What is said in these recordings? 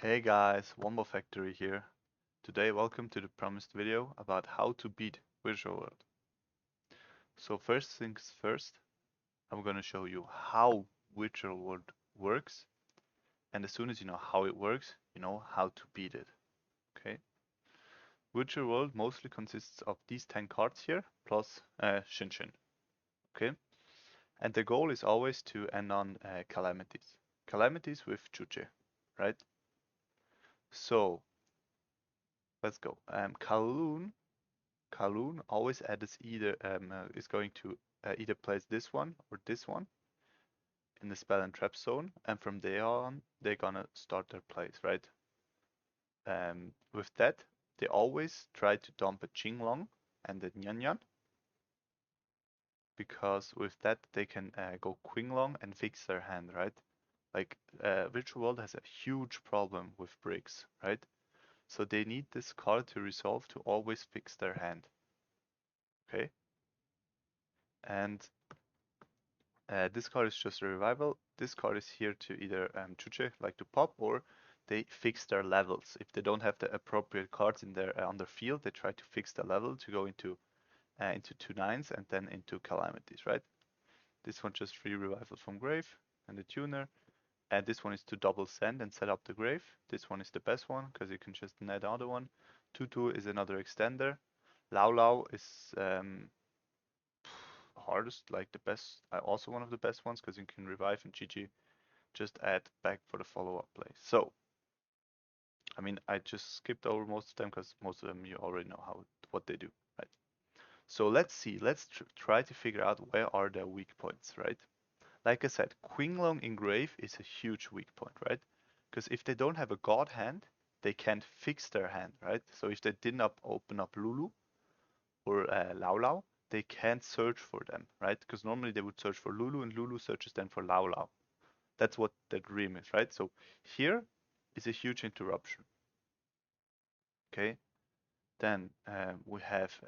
Hey guys, Wombo Factory here. Today, welcome to the promised video about how to beat Virtual World. So first things first, I'm gonna show you how Virtual World works, and as soon as you know how it works, you know how to beat it. Okay? Virtual World mostly consists of these 10 cards here, plus Shinshin. Okay? And the goal is always to end on calamities. Calamities with Chuche, right? So let's go. Kowloon always adds either is going to either place this one or this one in the spell and trap zone, and from there on they're gonna start their plays, right? With that, they always try to dump a Jinglong and a Nyanyan, because with that they can go Qinglong and fix their hand, right? Like Virtual World has a huge problem with bricks, right? So they need this card to resolve to always fix their hand. Okay? And this card is just a revival. This card is here to either Chuche, like to pop, or they fix their levels. If they don't have the appropriate cards in their on their field, they try to fix the level to go into 2/9s and then into calamities, right? This one just free revival from grave and the tuner. And this one is to double send and set up the grave. This one is the best one because you can just net another one. 2/2 is another extender. Lao Lao is hardest, like the best, also one of the best ones because you can revive and GG just add back for the follow-up play. So, I mean, I just skipped over most of them because most of them you already know what they do, right? So let's see, let's try to figure out where are their weak points, right? Like I said, Qinglong in grave is a huge weak point, right? Because if they don't have a god hand, they can't fix their hand, right? So if they did not open up Lulu or Lao Lao, they can't search for them, right? Because normally they would search for Lulu and Lulu searches then for Lao Lao. That's what the dream is, right? So here is a huge interruption. Okay, then we have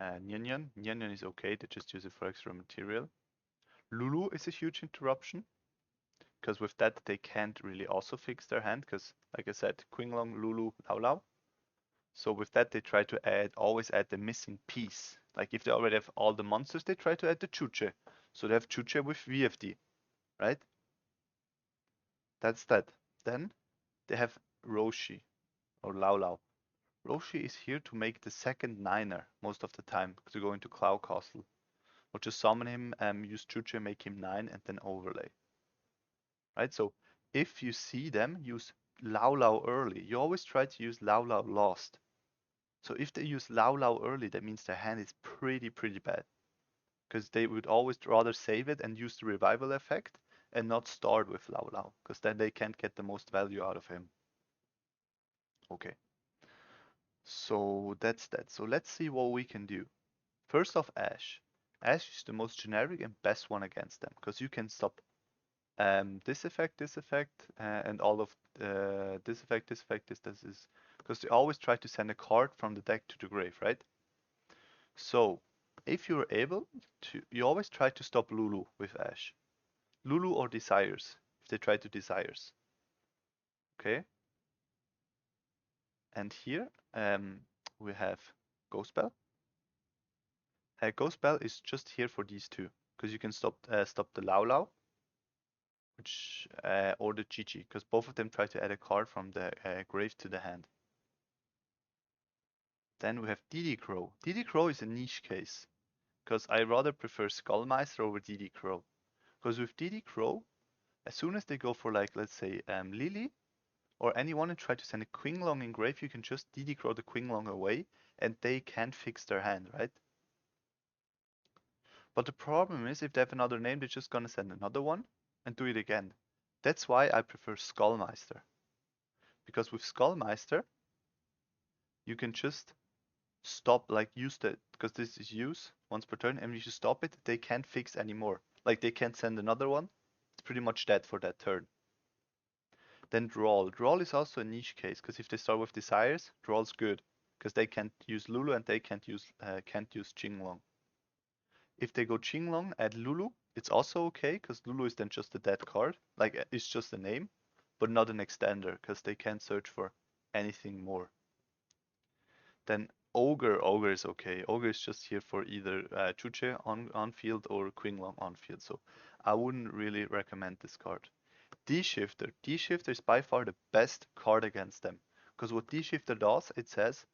Nyan. Nyan is okay, they just use it for extra material. Lulu is a huge interruption because with that they can't really also fix their hand because, like I said, Qinglong, Lulu, Lao Lao. So with that they try to always add the missing piece. Like if they already have all the monsters, they try to add the Chuche. So they have Chuche with VFD, right? That's that. Then they have Roshi or Lao Lao. Roshi is here to make the second niner most of the time to go into Cloud Castle. Or just summon him, use Chuche, make him 9 and then overlay. Right? So if you see them, use Lao Lao early. You always try to use Lao Lao last. So if they use Lao Lao early, that means their hand is pretty bad. Because they would always rather save it and use the revival effect and not start with Lao Lao. Because then they can't get the most value out of him. Okay. So that's that. So let's see what we can do. First off, Ash. Ash is the most generic and best one against them because you can stop this effect, and all of this effect, this is because they always try to send a card from the deck to the grave, right? So if you're able to, you always try to stop Lulu with Ash. Lulu or Desires, if they try to Desires. Okay? And here we have Ghost Bell. Ghost Bell is just here for these two because you can stop the Lao Lao, which or the Chi-Chi, because both of them try to add a card from the grave to the hand. Then we have Didi Crow. Didi Crow is a niche case, because I rather prefer Skullmeister over Didi Crow. Because with Didi Crow, as soon as they go for, like, let's say Lily or anyone and try to send a Qinglong in grave, you can just Didi Crow the Qinglong away and they can't fix their hand, right? But the problem is if they have another name, they're just gonna send another one and do it again. That's why I prefer Skullmeister. Because with Skullmeister, you can just stop, like use the, because this is use once per turn, and if you stop it, they can't fix anymore. Like they can't send another one. It's pretty much dead for that turn. Then Drawl. Drawl is also a niche case, because if they start with Desires, Drawl's good. Because they can't use Lulu and they can't use Jinglong. If they go Jinglong, add Lulu, it's also okay, because Lulu is then just a dead card. Like it's just a name. but not an extender, because they can't search for anything more. Then Ogre is okay. Ogre is just here for either Chuche on field or Qinglong on field, so I wouldn't really recommend this card. D-Shifter. D-Shifter is by far the best card against them, because what D-Shifter does, it says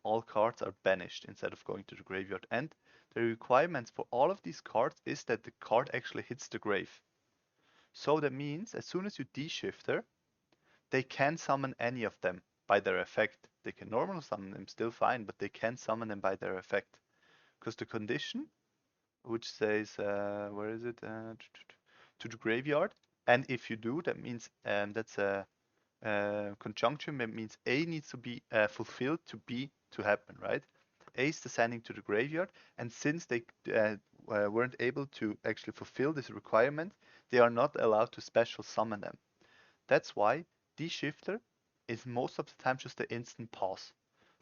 all cards are banished instead of going to the graveyard, and the requirements for all of these cards is that the card actually hits the grave. So that means as soon as you D-Shifter, they can summon any of them by their effect. They can normal summon them still fine, but they can summon them by their effect. Because the condition, which says, where is it? To the graveyard. And if you do, that means that's a conjunction. That means A needs to be fulfilled to B to happen, right? A is descending to the graveyard, and since they weren't able to actually fulfill this requirement, they are not allowed to special summon them. That's why D-Shifter is most of the time just an instant pause.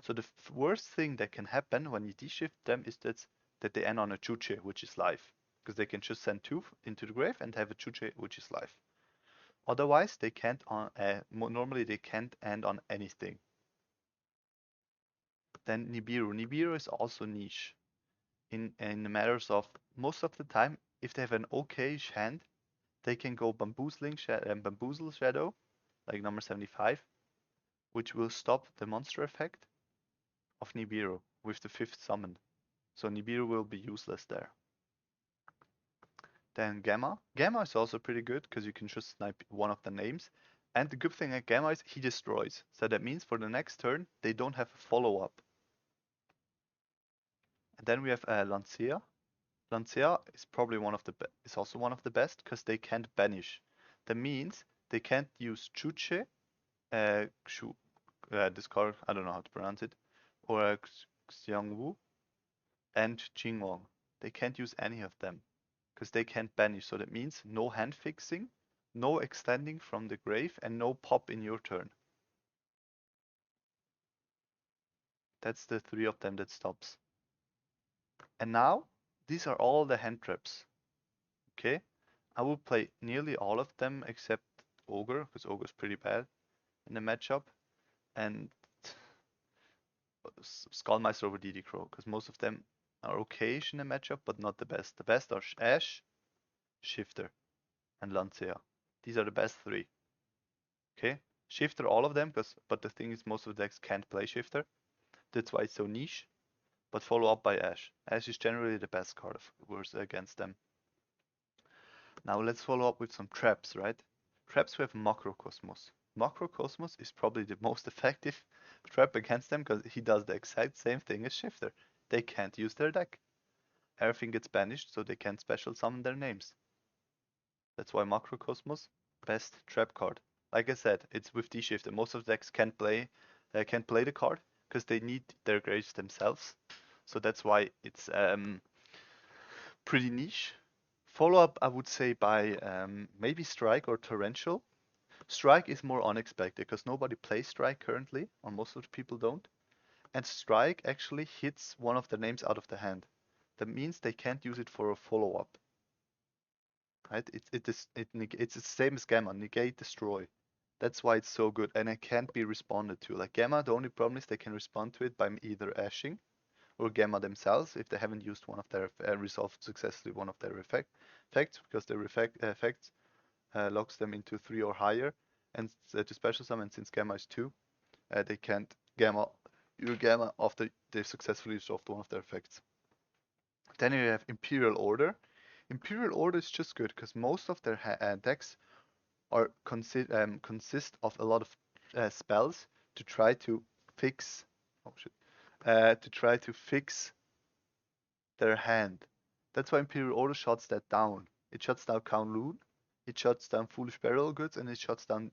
So the worst thing that can happen when you D-Shift them is that they end on a Chuche, which is life. Because they can just send 2 into the grave and have a Chuche, which is life. Otherwise, they can't normally they can't end on anything. Then Nibiru. Nibiru is also niche. In the matters of most of the time, if they have an okay hand, they can go Bamboozle Shadow, like number 75, which will stop the monster effect of Nibiru with the 5th summon. So Nibiru will be useless there. Then Gamma. Gamma is also pretty good because you can just snipe one of the names. And the good thing at Gamma is he destroys. So that means for the next turn, they don't have a follow-up. And then we have Lancia. Lancia is probably also one of the best because they can't banish. That means they can't use Chuche, this card, I don't know how to pronounce it, or Xiangwu and Qinglong. They can't use any of them because they can't banish. So that means no hand fixing, no extending from the grave, and no pop in your turn. That's the 3 of them that stops. And now, these are all the hand traps. Okay? I will play nearly all of them except Ogre, because Ogre is pretty bad in the matchup. And Skullmeister over DD Crow, because most of them are okay in the matchup, but not the best. The best are Ash, Shifter, and Lancia. These are the best 3. Okay? Shifter, all of them, but the thing is most of the decks can't play Shifter. That's why it's so niche. But follow up by Ash. Ash is generally the best card of course against them. Now let's follow up with some traps, right? Traps we have Macrocosmos. Macrocosmos is probably the most effective trap against them because he does the exact same thing as Shifter. They can't use their deck. Everything gets banished so they can't special summon their names. That's why Macrocosmos, best trap card. Like I said, it's with D-Shifter. Most of the decks can't play the card because they need their graves themselves. So that's why it's pretty niche. Follow up, I would say, by maybe Strike or Torrential. Strike is more unexpected because nobody plays Strike currently, or most of the people don't. And Strike actually hits one of the names out of the hand. That means they can't use it for a follow up. Right? It's the same as Gamma, negate, destroy. That's why it's so good, and it can't be responded to. Like Gamma, the only problem is they can respond to it by either ashing or Gamma themselves if they haven't used one of their resolved successfully one of their effects, because their effects locks them into 3 or higher, and to special summon since Gamma is 2, they can't Gamma after they successfully resolved one of their effects. Then you have Imperial Order. Imperial Order is just good because most of their decks are consist of a lot of spells to try to fix. Oh shit! To try to fix their hand. That's why Imperial Order shuts that down. It shuts down Kowloon, it shuts down Foolish Burial Goods, and it shuts down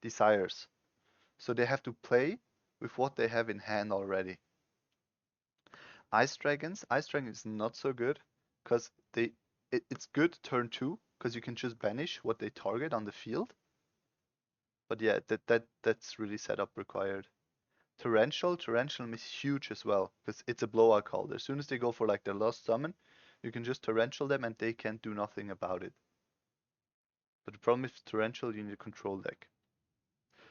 Desires. So they have to play with what they have in hand already. Ice Dragons is not so good because it's good turn 2 because you can just banish what they target on the field. But yeah, that's really setup required. Torrential is huge as well because it's a blowout call. As soon as they go for like their last summon, you can just Torrential them and they can't do nothing about it. But the problem with Torrential, you need a control deck.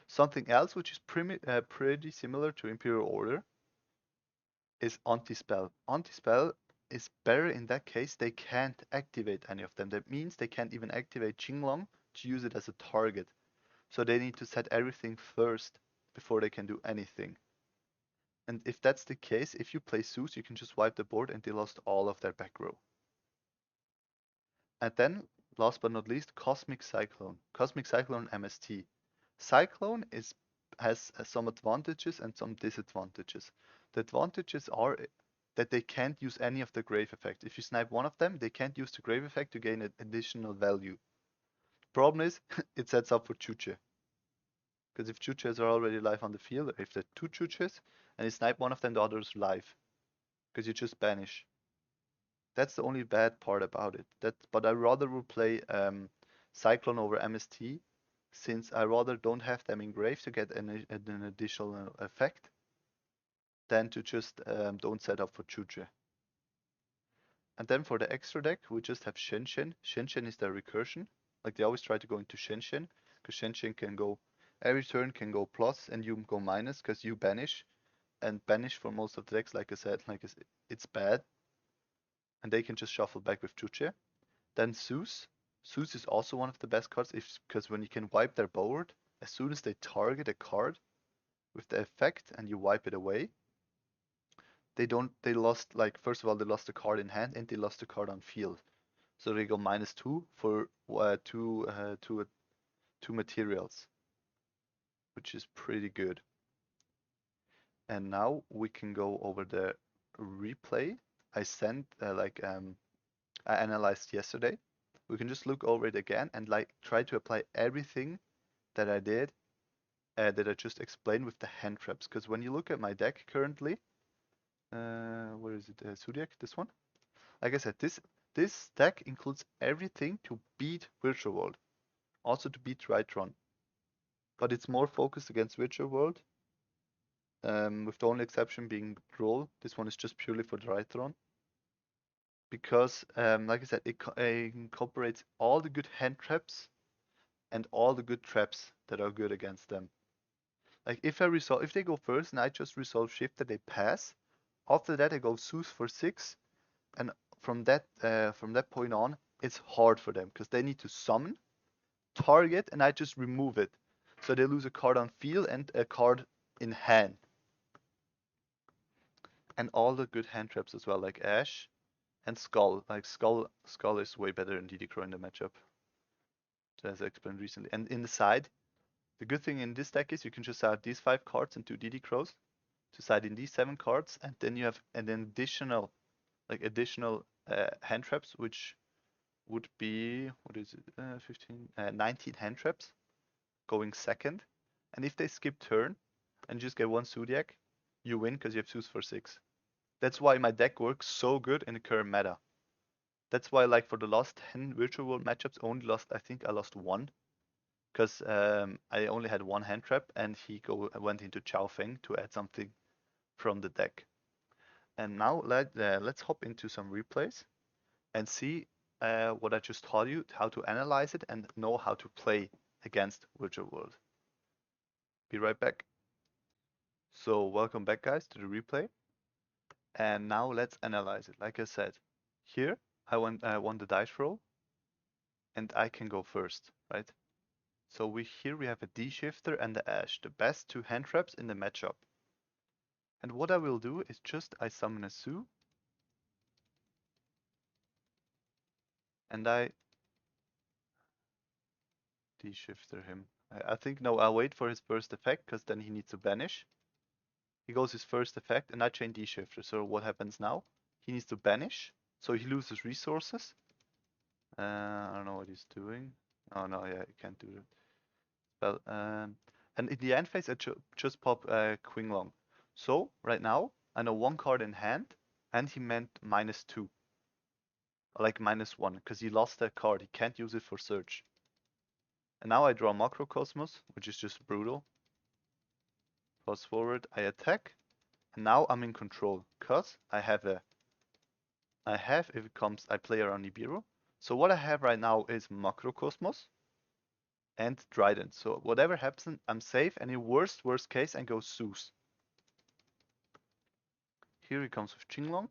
Something else which is pretty similar to Imperial Order is Anti-Spell. Anti-Spell is better in that case. They can't activate any of them. That means they can't even activate Qinglong to use it as a target. So they need to set everything first before they can do anything. And if that's the case, if you play Zeus, you can just wipe the board and they lost all of their back row. And then, last but not least, Cosmic Cyclone. Cosmic Cyclone MST. Cyclone has some advantages and some disadvantages. The advantages are that they can't use any of the grave effects. If you snipe one of them, they can't use the grave effect to gain an additional value. Problem is, it sets up for Chuche. Because if Chuches are already live on the field, or if there are two Chuches, and you snipe one of them, the other is live. Because you just banish. That's the only bad part about it. But I rather would play Cyclone over MST, since I rather don't have them engraved to get an additional effect, than to just don't set up for Chuche. And then for the extra deck, we just have Shenshin. Shenshin is the recursion. Like they always try to go into Shenshin, because Shenshin can go, every turn can go plus and you go minus, because you banish. And banish for most of the decks, like I said, it's bad. And they can just shuffle back with Chuche. Then Zeus. Zeus is also one of the best cards, because when you can wipe their board, as soon as they target a card with the effect and you wipe it away, they lost, like, first of all, they lost a card in hand and they lost a card on field. So they go -2 for two materials, which is pretty good. And now we can go over the replay I sent, I analyzed yesterday. We can just look over it again and like try to apply everything that I did, that I just explained with the hand traps. Because when you look at my deck currently, where is it? Zodiac, this one. Like I said, this deck includes everything to beat Virtual World, also to beat Tritron. But it's more focused against Virtual World, with the only exception being Droll. This one is just purely for Tritron. Because, like I said, it incorporates all the good hand traps and all the good traps that are good against them. Like if they go first and I just resolve shift that they pass, after that I go Zeus for 6, and from that point on, it's hard for them because they need to summon, target, and I just remove it. So they lose a card on field and a card in hand. And all the good hand traps as well, like Ash and Skull. Like Skull is way better than DD Crow in the matchup, as I explained recently. And in the side, the good thing in this deck is you can just add these 5 cards and 2 DD Crows to side in these 7 cards, and then you have an additional hand traps, which would be, what is it, 15, 19 hand traps going second. And if they skip turn and just get 1 Zodiac, you win because you have Zeus for 6. That's why my deck works so good in the current meta. That's why, like, for the last 10 Virtual World matchups, I think I lost 1. Because I only had 1 hand trap and he went into Chao Feng to add something from the deck. And now let's hop into some replays and see what I just taught you, how to analyze it and know how to play against Virtual World. Be right back. So welcome back, guys, to the replay. And now let's analyze it. Like I said, here I won the dice roll and I can go first, right? So here we have a D-Shifter and the Ash, the best 2 hand traps in the matchup. And what I will do is I summon a Su, and I D-Shifter him. I think, no, I'll wait for his first effect, because then he needs to banish. He goes his first effect, and I chain D-Shifter. So what happens now? He needs to banish, so he loses resources. I don't know what he's doing. Oh no, yeah, he can't do that. Well, and in the end phase, I just pop Qinglong. So right now, I know 1 card in hand, and he meant -2. Like -1, because he lost that card. He can't use it for search. And now I draw Macrocosmos, which is just brutal. Fast forward, I attack, and now I'm in control, because I play around Nibiru. So what I have right now is Macrocosmos, and Trident. So whatever happens, I'm safe. And in worst case, I go Zeus. Here he comes with Qinglong.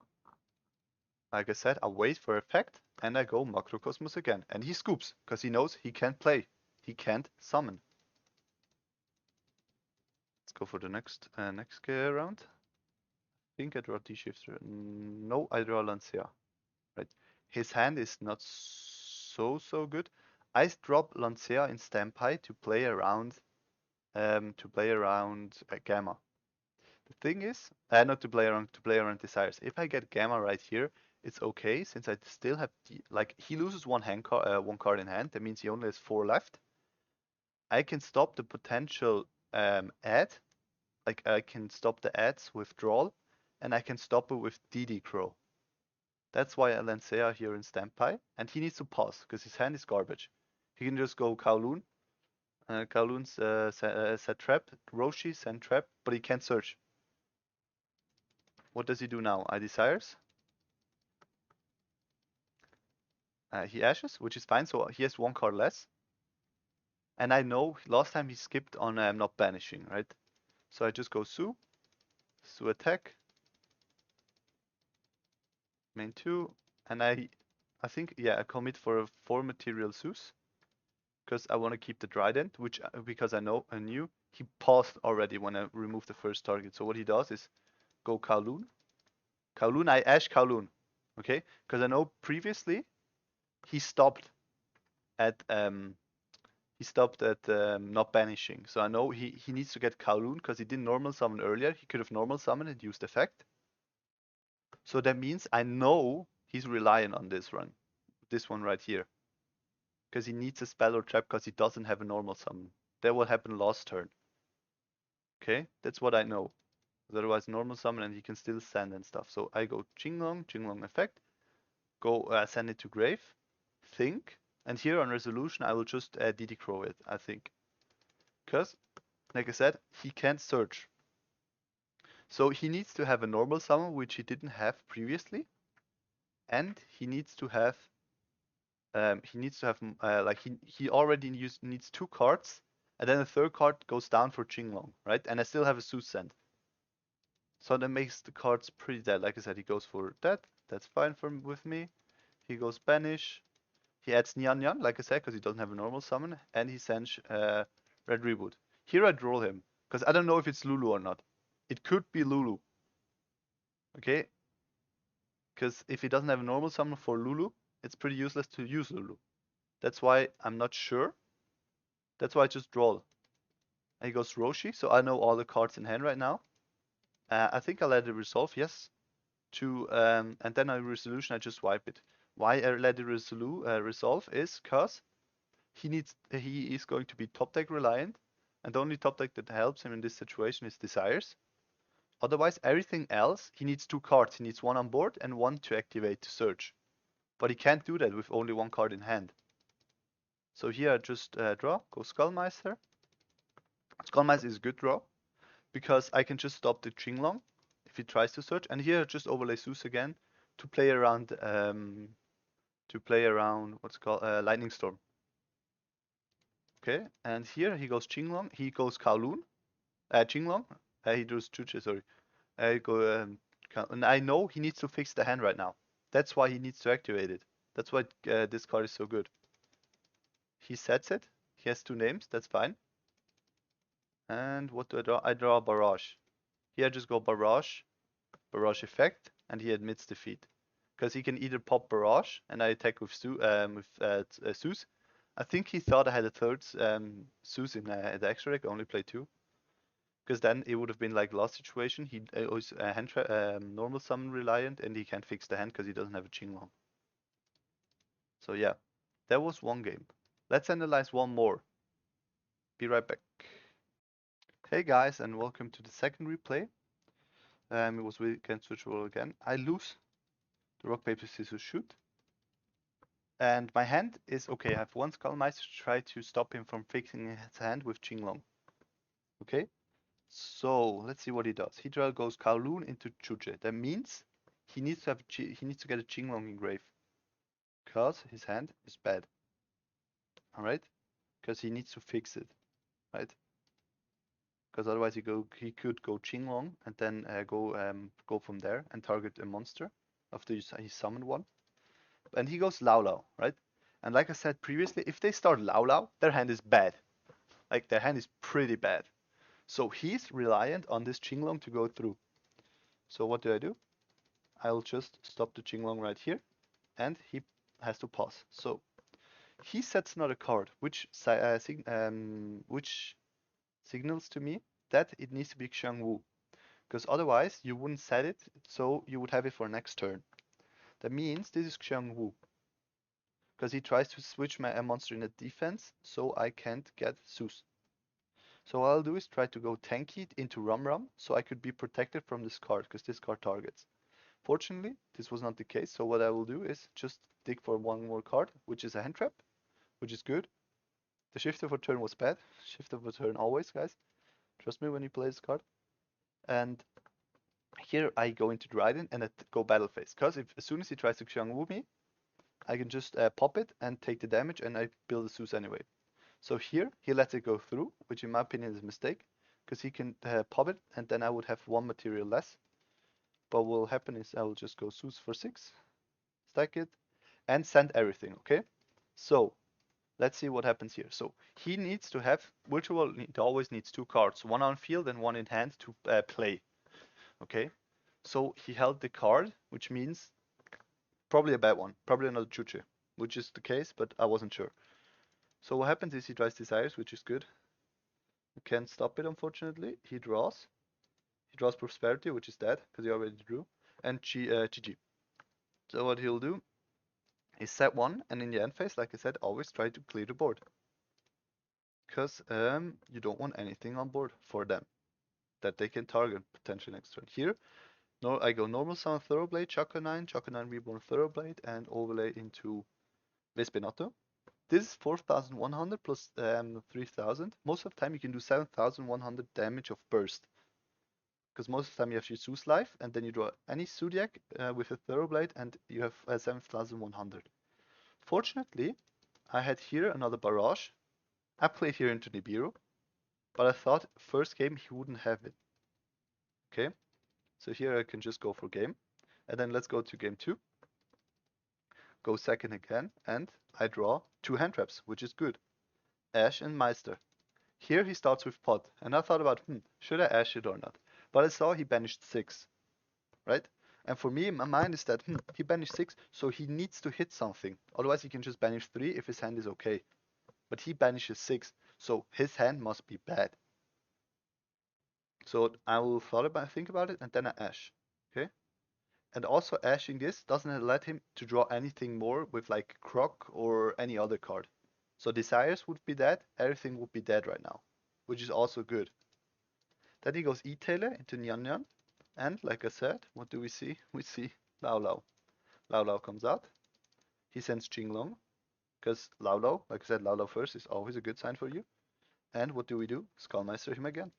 Like I said, I wait for effect, and I go Macrocosmos again. And he scoops, because he knows he can't play. He can't summon. Let's go for the next round. I think I draw D-Shifter. No, I draw Lancia. Right. His hand is not so good. I drop Lancia in Stampai to play around Gamma. The thing is, not to play around Desires. If I get Gamma right here, it's okay since I still have he loses one card in hand. That means he only has 4 left. I can stop the potential ad. Like I can stop the ad's withdrawal, and I can stop it with DD Crow. That's why I Lancia here in Stampai, and he needs to pass because his hand is garbage. He can just go Kowloon. Kowloon's set trap, Roshi send trap, but he can't search. What does he do now? I Desires. He Ashes, which is fine, so he has 1 card less. And I know last time he skipped on not banishing, right? So I just go Su attack, main 2, and I think, yeah, I commit for a 4 material Zeus. Because I want to keep the Trident, which because I knew he paused already when I removed the first target. So what he does is go Kowloon. Kowloon, I Ash Kowloon. Okay? Because I know previously he stopped at not banishing. So I know he needs to get Kowloon because he didn't normal summon earlier. He could have normal summoned and used effect. So that means I know he's relying on this run. This one right here. Because he needs a spell or trap because he doesn't have a normal summon. That will happen last turn. Okay, that's what I know. Otherwise, normal summon and he can still send and stuff. So I go Qinglong effect, go send it to grave, think, and here on resolution I will just DD Crow it, I think. Because, like I said, he can't search. So he needs to have a normal summon, which he didn't have previously, and he needs to have he already needs 2 cards, and then the 3rd card goes down for Qinglong, right? And I still have a Zeus send. So that makes the cards pretty dead. Like I said, he goes for that. That's fine with me. He goes Banish. He adds Nyan Nyan, like I said, because he doesn't have a normal summon. And he sends Red Reboot. Here I draw him, because I don't know if it's Lulu or not. It could be Lulu. Okay? Because if he doesn't have a normal summon for Lulu, it's pretty useless to use Lulu. That's why I'm not sure. That's why I just draw. And he goes Roshi, so I know all the cards in hand right now. I think I'll let it resolve, yes. And then a resolution, I just wipe it. Why I let it resolve is because he is going to be top deck reliant, and the only top deck that helps him in this situation is Desires. Otherwise, everything else, he needs 2 cards. He needs 1 on board and 1 to activate to search. But he can't do that with only 1 card in hand. So here I just draw, go Skullmeister. Skullmeister is a good draw, because I can just stop the Qinglong if he tries to search. And here I just overlay Zeus again to play around what's called Lightning Storm. Okay, and here he goes Qinglong, he goes Kowloon, Qinglong, he does Chuche, sorry. And I know he needs to fix the hand right now. That's why he needs to activate it. That's why this card is so good. He sets it. He has 2 names. That's fine. And what do I draw? I draw Barrage. Here I just go Barrage effect, and he admits defeat. Because he can either pop Barrage, and I attack with Zeus. I think he thought I had a 3rd Zeus in the extra deck, I only played 2. Because then it would have been like last situation, he was normal summon reliant, and he can't fix the hand because he doesn't have a Qinglong. So yeah, that was 1 game. Let's analyze 1 more. Be right back. Hey guys, and welcome to the second replay. It was against Virtual again. I lose the rock, paper, scissors, shoot. And my hand is okay. I have 1 Skullmeister to try to stop him from fixing his hand with Qinglong. Okay, so let's see what he does. He goes Kowloon into Chuche. That means he needs to get a Qinglong in grave, because his hand is bad. All right, because he needs to fix it, right? Because otherwise he could go Qinglong and then go from there and target a monster after he summoned one. And he goes Lao Lao, right? And like I said previously, if they start Lao Lao, their hand is bad. Like their hand is pretty bad. So he's reliant on this Qinglong to go through. So what do? I'll just stop the Qinglong right here, and he has to pass. So he sets another card, which signals to me that it needs to be Xiangwu, because otherwise you wouldn't set it, so you would have it for next turn. That means this is Xiangwu, because he tries to switch my monster in a defense, so I can't get Zeus. So what I'll do is try to go tanky into Rum Rum, so I could be protected from this card, because this card targets. Fortunately, this was not the case, so what I will do is just dig for one more card, which is a hand trap, which is good. The shifter for turn was bad. Shifter for turn always, guys. Trust me when you play this card. And here I go into Dryden and I go battle phase, because as soon as he tries to Xiangwu me, I can just pop it and take the damage, and I build a Zeus anyway. So here he lets it go through, which in my opinion is a mistake, because he can pop it and then I would have one material less. But what will happen is I will just go Zeus for 6, stack it, and send everything, okay? So let's see what happens here. So he needs to have, virtual always needs 2 cards, one on field and one in hand to play, okay? So he held the card, which means probably a bad one, probably another Chuche, which is the case, but I wasn't sure. So what happens is he tries Desires, which is good. You can't stop it, unfortunately. He draws. He draws Prosperity, which is dead, because he already drew. And GG. So what he'll do is set 1, and in the end phase, like I said, always try to clear the board. Because you don't want anything on board for them that they can target potentially next turn. Here, I go normal summon Thoroughblade, Chakra 9 Reborn Thoroughblade, and overlay into Vespinotto. This is 4100 plus 3000. Most of the time you can do 7100 damage of burst. Because most of the time you have your Zeus life, and then you draw any Zodiac with a Thoroughblade, and you have 7100. Fortunately, I had here another barrage. I played here into Nibiru, but I thought first game he wouldn't have it. Okay, so here I can just go for game, and then let's go to game 2. Go second again, and I draw 2 hand traps, which is good. Ash and Meister. Here he starts with pot, and I thought about, should I Ash it or not? But I saw he banished 6, right? And for me, my mind is that, he banished 6, so he needs to hit something. Otherwise he can just banish 3 if his hand is okay. But he banishes 6, so his hand must be bad. So I will think about it, and then I Ash, okay? And also ashing this doesn't let him to draw anything more with like Croc or any other card. So Desires would be dead, everything would be dead right now, which is also good. Then he goes E-Tailor into Nyan Nyan, and like I said, what do we see? We see Lao Lao. Lao Lao comes out, he sends Jinglong, because Lao Lao, like I said, Lao Lao first is always a good sign for you. And what do? Skullmeister him again,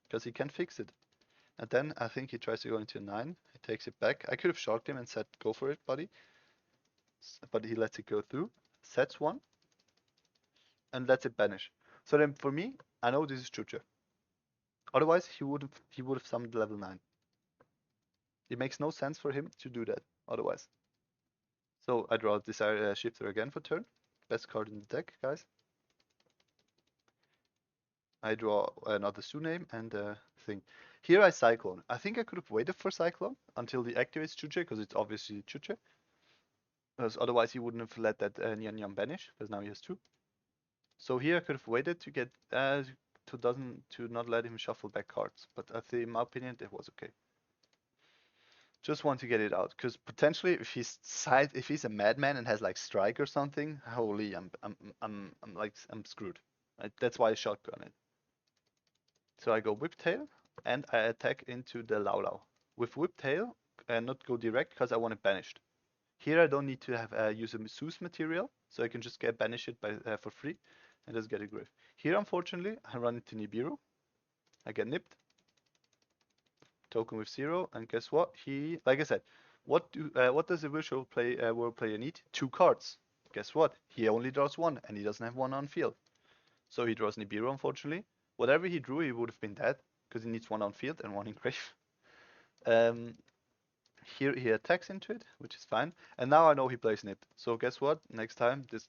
because he can fix it. And then I think he tries to go into 9. He takes it back. I could have shocked him and said, go for it, buddy. But he lets it go through, sets 1, and lets it banish. So then for me, I know this is Chucha. Otherwise, he would have summoned level 9. It makes no sense for him to do that otherwise. So I draw Desire Shifter again for turn. Best card in the deck, guys. I draw another Suname and thing. Here I Cyclone. I think I could have waited for Cyclone until he activates Chuche, because it's obviously Chuche. Because otherwise he wouldn't have let that Nyan Nyan banish, because now he has 2. So here I could have waited to get to not let him shuffle back cards, but I think in my opinion it was okay. Just want to get it out, because potentially if he's a madman and has like strike or something, holy, I'm screwed. Right? That's why I shotgun it. So I go Whiptail and I attack into the Lao Lao. With Whiptail, and not go direct because I want it banished. Here I don't need to have use a Zeus material, so I can just get banish it for free and just get a grave. Here, unfortunately, I run into Nibiru. I get nipped. Token with 0, and guess what? He, like I said, what does a virtual world player need? 2 cards. Guess what? He only draws 1, and he doesn't have 1 on field. So he draws Nibiru, unfortunately. Whatever he drew, he would have been dead, because he needs one on field and one in grave. Um, Here he attacks into it, which is fine. And now I know he plays Nip. So guess what? Next time, this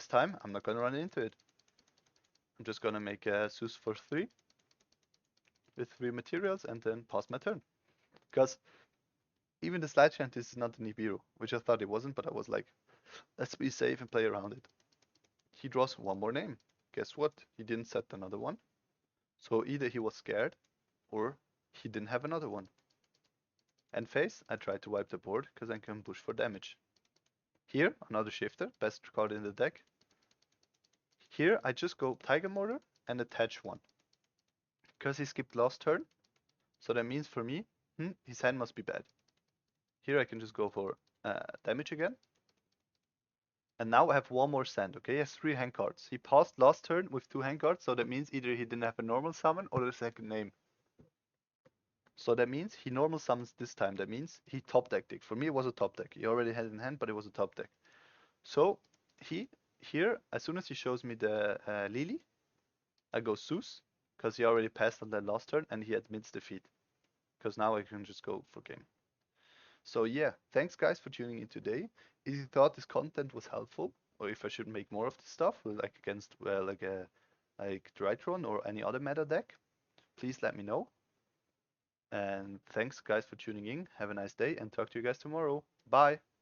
time, I'm not gonna run into it. I'm just gonna make a Zeus for 3 with 3 materials and then pass my turn. Because even the slide chant is not the Nibiru, which I thought it wasn't, but I was like, let's be safe and play around it. He draws one more name. Guess what? He didn't set another one. So either he was scared or he didn't have another one. End phase, I tried to wipe the board because I can push for damage. Here, another shifter, best card in the deck. Here, I just go Tiger Mortar and attach one. Because he skipped last turn, so that means for me, his hand must be bad. Here I can just go for damage again. And now I have one more sand, okay? He has 3 hand cards. He passed last turn with 2 hand cards, so that means either he didn't have a normal summon or a second name. So that means he normal summons this time. That means he top decked it. For me, it was a top deck. He already had it in hand, but it was a top deck. So here, as soon as he shows me the Lily, I go Zeus, because he already passed on that last turn, and he admits defeat. Because now I can just go for game. So yeah, thanks guys for tuning in today. If you thought this content was helpful, or if I should make more of this stuff, like against like Drytron or any other meta deck, please let me know. And thanks guys for tuning in. Have a nice day and talk to you guys tomorrow. Bye.